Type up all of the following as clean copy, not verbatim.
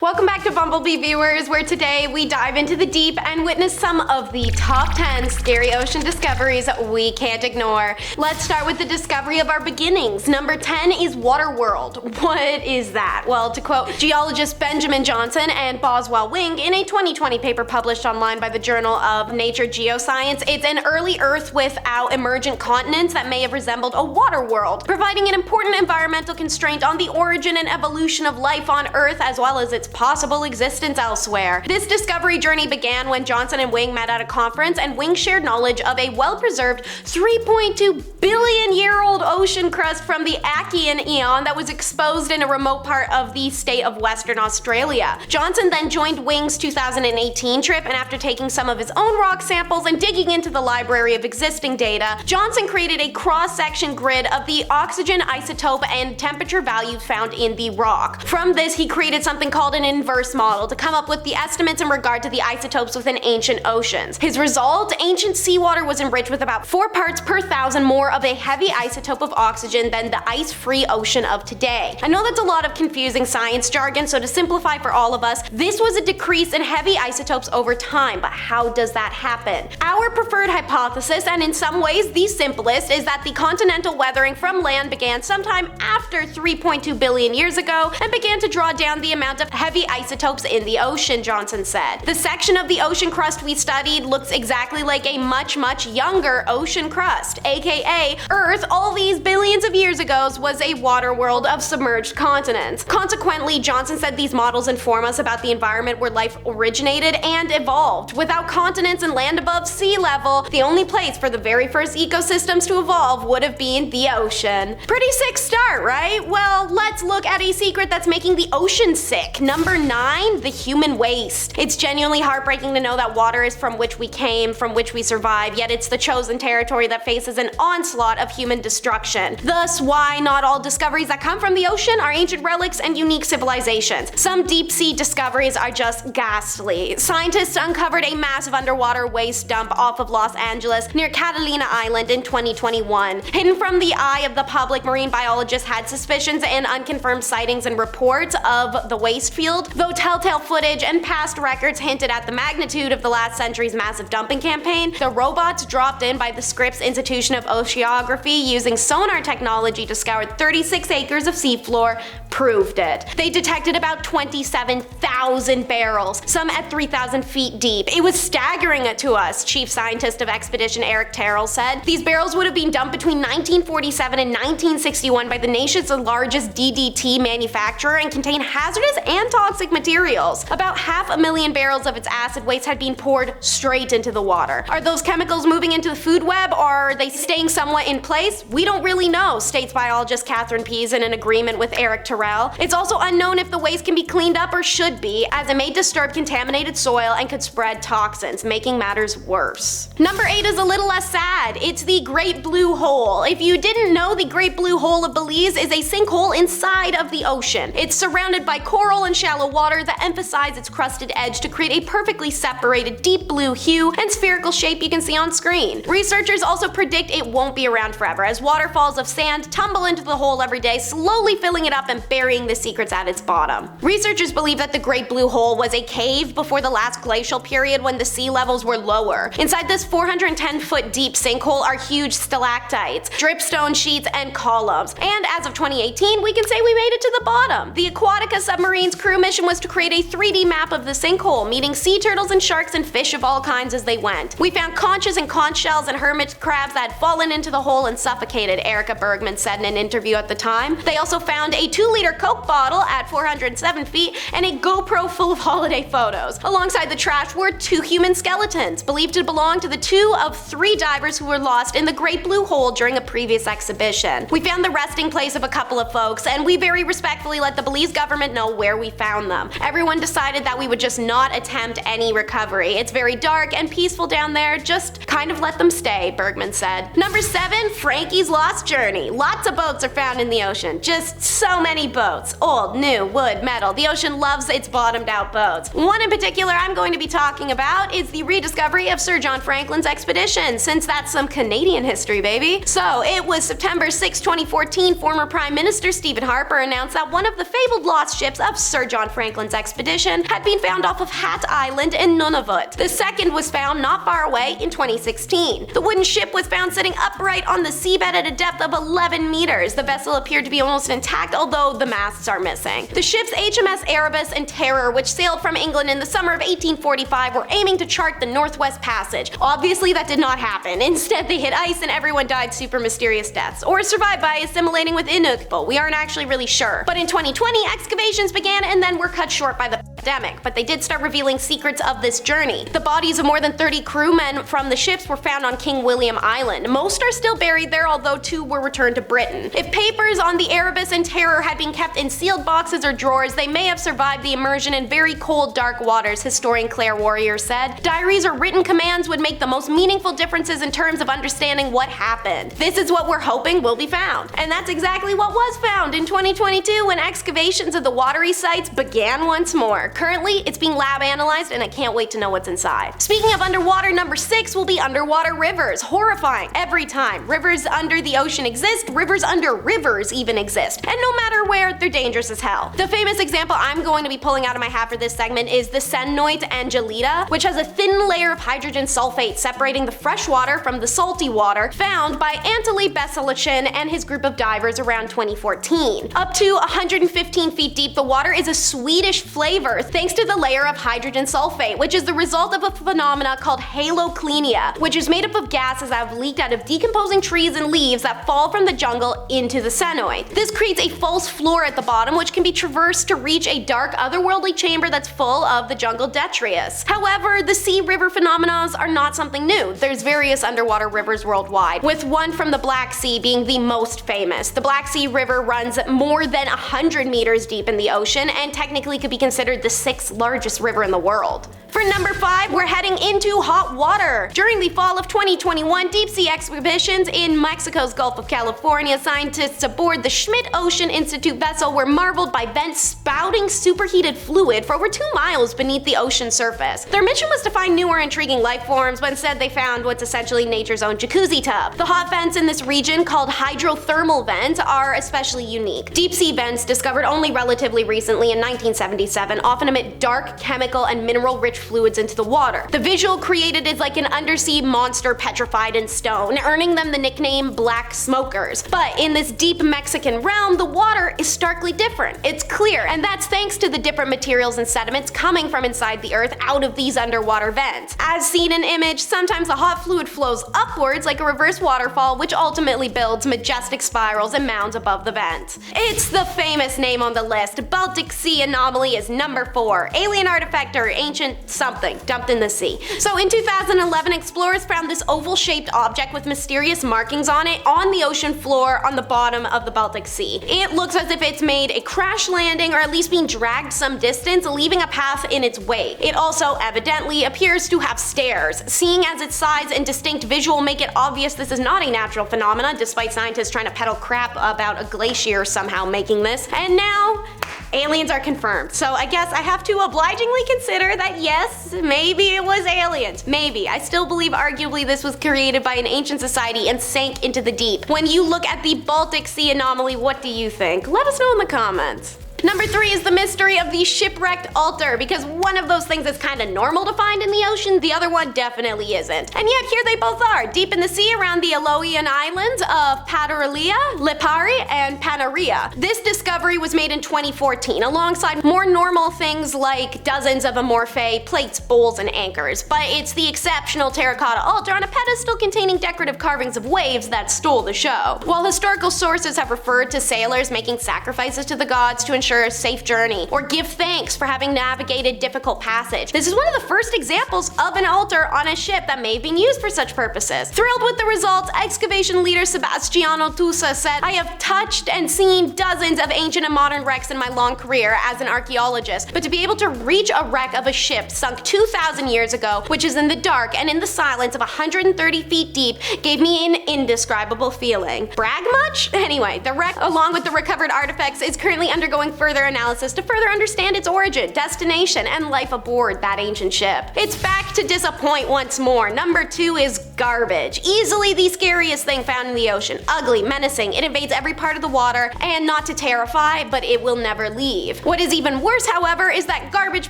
Welcome back to Bumblebee viewers, where today we dive into the deep and witness some of the top 10 scary ocean discoveries we can't ignore. Let's start with the discovery of our beginnings. Number 10 is Waterworld. What is that? Well, to quote geologist Benjamin Johnson and Boswell Wing in a 2020 paper published online by the Journal of Nature Geoscience, it's an early Earth without emergent continents that may have resembled a water world, providing an important environmental constraint on the origin and evolution of life on Earth as well as its possible existence elsewhere. This discovery journey began when Johnson and Wing met at a conference, and Wing shared knowledge of a well-preserved 3.2 billion-year-old ocean crust from the Aegean Eon that was exposed in a remote part of the state of Western Australia. Johnson then joined Wing's 2018 trip, and after taking some of his own rock samples and digging into the library of existing data, Johnson created a cross-section grid of the oxygen isotope and temperature values found in the rock. From this, he created something called an inverse model to come up with the estimates in regard to the isotopes within ancient oceans. His result: ancient seawater was enriched with about 4 parts per thousand more of a heavy isotope of oxygen than the ice-free ocean of today. I know that's a lot of confusing science jargon, so to simplify for all of us, this was a decrease in heavy isotopes over time. But how does that happen? Our preferred hypothesis, and in some ways the simplest, is that the continental weathering from land began sometime after 3.2 billion years ago and began to draw down the amount of heavy isotopes in the ocean, Johnson said. The section of the ocean crust we studied looks exactly like a much younger ocean crust, aka Earth all these billions of years ago was a water world of submerged continents. Consequently, Johnson said these models inform us about the environment where life originated and evolved. Without continents and land above sea level, the only place for the very first ecosystems to evolve would have been the ocean. Pretty sick start, right? Well, let's look at a secret that's making the ocean sick. Number 9, the human waste. It's genuinely heartbreaking to know that water is from which we came, from which we survive, yet it's the chosen territory that faces an onslaught of human destruction. Thus, why not all discoveries that come from the ocean are ancient relics and unique civilizations. Some deep sea discoveries are just ghastly. Scientists uncovered a massive underwater waste dump off of Los Angeles near Catalina Island in 2021. Hidden from the eye of the public, marine biologists had suspicions and unconfirmed sightings and reports of the waste field, though telltale footage and past records hinted at the magnitude of the last century's massive dumping campaign. The robots dropped in by the Scripps Institution of Oceanography using sonar technology to scour 36 acres of seafloor proved it. They detected about 27,000 barrels, some at 3,000 feet deep. It was staggering to us, Chief Scientist of Expedition Eric Terrell said. These barrels would have been dumped between 1947 and 1961 by the nation's largest DDT manufacturer and contain hazardous and toxic materials. About 500,000 barrels of its acid waste had been poured straight into the water. Are those chemicals moving into the food web, or are they staying somewhat in place? We don't really know, states biologist Catherine Pease in an agreement with Eric Terrell. It's also unknown if the waste can be cleaned up or should be, as it may disturb contaminated soil and could spread toxins, making matters worse. Number 8 is a little less sad. It's the Great Blue Hole. If you didn't know, the Great Blue Hole of Belize is a sinkhole inside of the ocean. It's surrounded by coral and shallow water that emphasize its crusted edge to create a perfectly separated deep blue hue and spherical shape you can see on screen. Researchers also predict it won't be around forever, as waterfalls of sand tumble into the hole every day, slowly filling it up and burying the secrets at its bottom. Researchers believe that the Great Blue Hole was a cave before the last glacial period when the sea levels were lower. Inside this 410-foot deep sinkhole are huge stalactites, dripstone sheets, and columns. And as of 2018, we can say we made it to the bottom. The Aquatica submarine's crew mission was to create a 3D map of the sinkhole, meeting sea turtles and sharks and fish of all kinds as they went. We found conches and conch shells and hermit crabs that had fallen into the hole and suffocated, Erica Bergman said in an interview at the time. They also found a 2-liter Coke bottle at 407 feet and a GoPro full of holiday photos. Alongside the trash were 2 human skeletons, believed to belong to the 2 of 3 divers who were lost in the Great Blue Hole during a previous exhibition. We found the resting place of a couple of folks, and we very respectfully let the Belize government know where we found them. Everyone decided that we would just not attempt any recovery. It's very dark and peaceful down there, just kind of let them stay, Bergman said. Number 7, Frankie's Lost Journey. Lots of boats are found in the ocean, just so many boats. Old, new, wood, metal. The ocean loves its bottomed out boats. One in particular I'm going to be talking about is the rediscovery of Sir John Franklin's expedition, since that's some Canadian history, baby. So it was September 6, 2014, former Prime Minister Stephen Harper announced that one of the fabled lost ships of Sir John Franklin's Islands expedition had been found off of Hat Island in Nunavut. The second was found not far away in 2016. The wooden ship was found sitting upright on the seabed at a depth of 11 meters. The vessel appeared to be almost intact, although the masts are missing. The ships HMS Erebus and Terror, which sailed from England in the summer of 1845, were aiming to chart the Northwest Passage. Obviously, that did not happen. Instead, they hit ice and everyone died super mysterious deaths, or survived by assimilating with Inuk, but we aren't actually really sure. But in 2020, excavations began and then were cut short by the pandemic, but they did start revealing secrets of this journey. The bodies of more than 30 crewmen from the ships were found on King William Island. Most are still buried there, although 2 were returned to Britain. If papers on the Erebus and Terror had been kept in sealed boxes or drawers, they may have survived the immersion in very cold, dark waters, historian Claire Warrior said. Diaries or written commands would make the most meaningful differences in terms of understanding what happened. This is what we're hoping will be found. And that's exactly what was found in 2022 when excavations of the watery sites began once more. Currently, it's being lab analyzed and I can't wait to know what's inside. Speaking of underwater, number 6 will be underwater rivers. Horrifying every time. Rivers under the ocean exist, rivers under rivers even exist. And no matter where, they're dangerous as hell. The famous example I'm going to be pulling out of my hat for this segment is the Senoit Angelita, which has a thin layer of hydrogen sulfate separating the fresh water from the salty water, found by Anatoly Beselichin and his group of divers around 2014. Up to 115 feet deep, the water is a sweetish flavor thanks to the layer of hydrogen sulfate, which is the result of a phenomena called haloclenia, which is made up of gases that have leaked out of decomposing trees and leaves that fall from the jungle into the Senoit. This creates a false floor at the bottom, which can be traversed to reach a dark, otherworldly chamber that's full of the jungle detritus. However, the sea river phenomena are not something new. There's various underwater rivers worldwide, with one from the Black Sea being the most famous. The Black Sea River runs more than 100 meters deep in the ocean and technically could be considered the 6th largest river in the world. For number 5, we're heading into hot water. During the fall of 2021, deep sea expeditions in Mexico's Gulf of California, scientists aboard the Schmidt Ocean Institute vessel were marveled by vents spouting superheated fluid for over 2 miles beneath the ocean surface. Their mission was to find new or intriguing life forms, but instead they found what's essentially nature's own jacuzzi tub. The hot vents in this region, called hydrothermal vents, are especially unique. Deep sea vents, discovered only relatively recently in 1977, often emit dark, chemical, and mineral-rich fluids into the water. The visual created is like an undersea monster petrified in stone, earning them the nickname Black Smokers. But in this deep Mexican realm, the water is starkly different. It's clear, and that's thanks to the different materials and sediments coming from inside the earth out of these underwater vents. As seen in image, sometimes the hot fluid flows upwards like a reverse waterfall, which ultimately builds majestic spirals and mounds above the vent. It's the famous name on the list. Baltic Sea anomaly is number 4. Alien artifact or ancient something dumped in the sea. So in 2011, explorers found this oval-shaped object with mysterious markings on it on the ocean floor on the bottom of the Baltic Sea. It looks as if it's made a crash landing or at least being dragged some distance, leaving a path in its wake. It also evidently appears to have stairs. Seeing as its size and distinct visual make it obvious this is not a natural phenomenon, despite scientists trying to peddle crap about a glacier somehow making this. And now, aliens are confirmed. So I guess I have to obligingly consider that yes, maybe it was aliens. Maybe. I still believe arguably this was created by an ancient society and sank into the deep. When you look at the Baltic Sea anomaly, what do you think? Let us know in the comments. Number 3 is the mystery of the shipwrecked altar, because one of those things is kind of normal to find in the ocean, the other one definitely isn't. And yet here they both are, deep in the sea around the Aloian islands of Patarrhelia, Lipari, and Panarea. This discovery was made in 2014, alongside more normal things like dozens of amorphae, plates, bowls, and anchors. But it's the exceptional terracotta altar on a pedestal containing decorative carvings of waves that stole the show. While historical sources have referred to sailors making sacrifices to the gods to ensure a safe journey, or give thanks for having navigated difficult passage, this is one of the first examples of an altar on a ship that may have been used for such purposes. Thrilled with the results, excavation leader Sebastiano Tusa said, "I have touched and seen dozens of ancient and modern wrecks in my long career as an archaeologist, but to be able to reach a wreck of a ship sunk 2,000 years ago, which is in the dark and in the silence of 130 feet deep, gave me an indescribable feeling." Brag much? Anyway, the wreck, along with the recovered artifacts, is currently undergoing further analysis to further understand its origin, destination, and life aboard that ancient ship. It's back to disappoint once more. Number 2 is garbage. Easily the scariest thing found in the ocean. Ugly, menacing, it invades every part of the water, and not to terrify, but it will never leave. What is even worse, however, is that garbage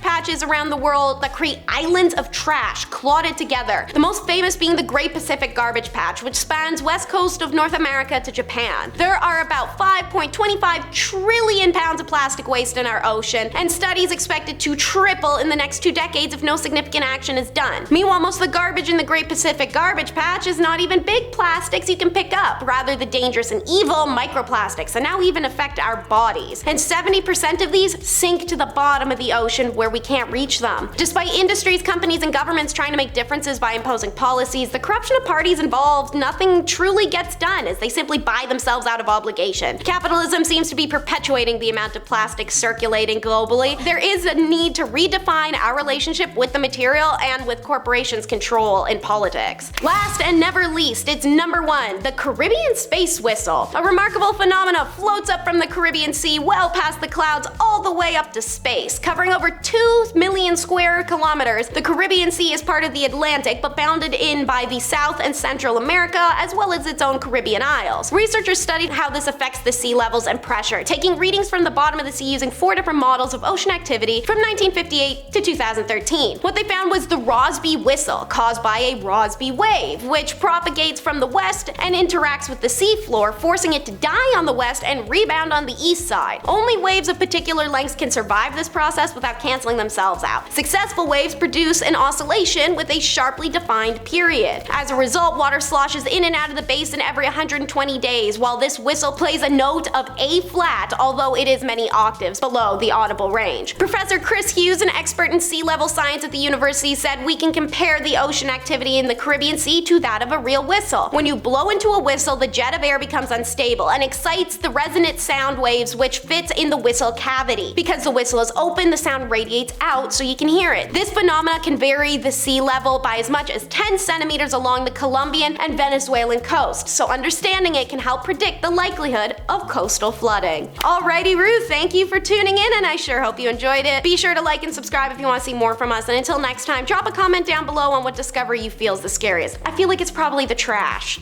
patches around the world that create islands of trash clotted together. The most famous being the Great Pacific Garbage Patch, which spans west coast of North America to Japan. There are about 5.25 trillion pounds of plastic waste in our ocean, and studies expected to triple in the next 2 decades if no significant action is done. Meanwhile, most of the garbage in the Great Pacific Garbage Patch is not even big plastics you can pick up, rather the dangerous and evil microplastics that now even affect our bodies. And 70% of these sink to the bottom of the ocean where we can't reach them. Despite industries, companies, and governments trying to make differences by imposing policies, the corruption of parties involved, nothing truly gets done as they simply buy themselves out of obligation. Capitalism seems to be perpetuating the amount of plastic circulating globally. There is a need to redefine our relationship with the material and with corporations' control in politics. Last and never least, it's number 1, the Caribbean space whistle. A remarkable phenomena floats up from the Caribbean Sea well past the clouds all the way up to space. Covering over 2 million square kilometers, the Caribbean Sea is part of the Atlantic but bounded in by the South and Central America as well as its own Caribbean isles. Researchers studied how this affects the sea levels and pressure, taking readings from the bottom of the sea using 4 different models of ocean activity from 1958 to 2013. What they found was the Rossby whistle, caused by a Rossby wave, which propagates from the west and interacts with the seafloor, forcing it to die on the west and rebound on the east side. Only waves of particular lengths can survive this process without canceling themselves out. Successful waves produce an oscillation with a sharply defined period. As a result, water sloshes in and out of the basin every 120 days, while this whistle plays a note of A flat, although it is many octaves below the audible range. Professor Chris Hughes, an expert in sea level science at the university, said we can compare the ocean activity in the Caribbean Sea to that of a real whistle. When you blow into a whistle, the jet of air becomes unstable and excites the resonant sound waves which fits in the whistle cavity. Because the whistle is open, the sound radiates out so you can hear it. This phenomena can vary the sea level by as much as 10 centimeters along the Colombian and Venezuelan coast, so understanding it can help predict the likelihood of coastal flooding. Alrighty, Ruth, thank you for tuning in, and I sure hope you enjoyed it. Be sure to like and subscribe if you want to see more from us, and until next time, drop a comment down below on what discovery you feel is the scariest. I feel like it's probably the trash.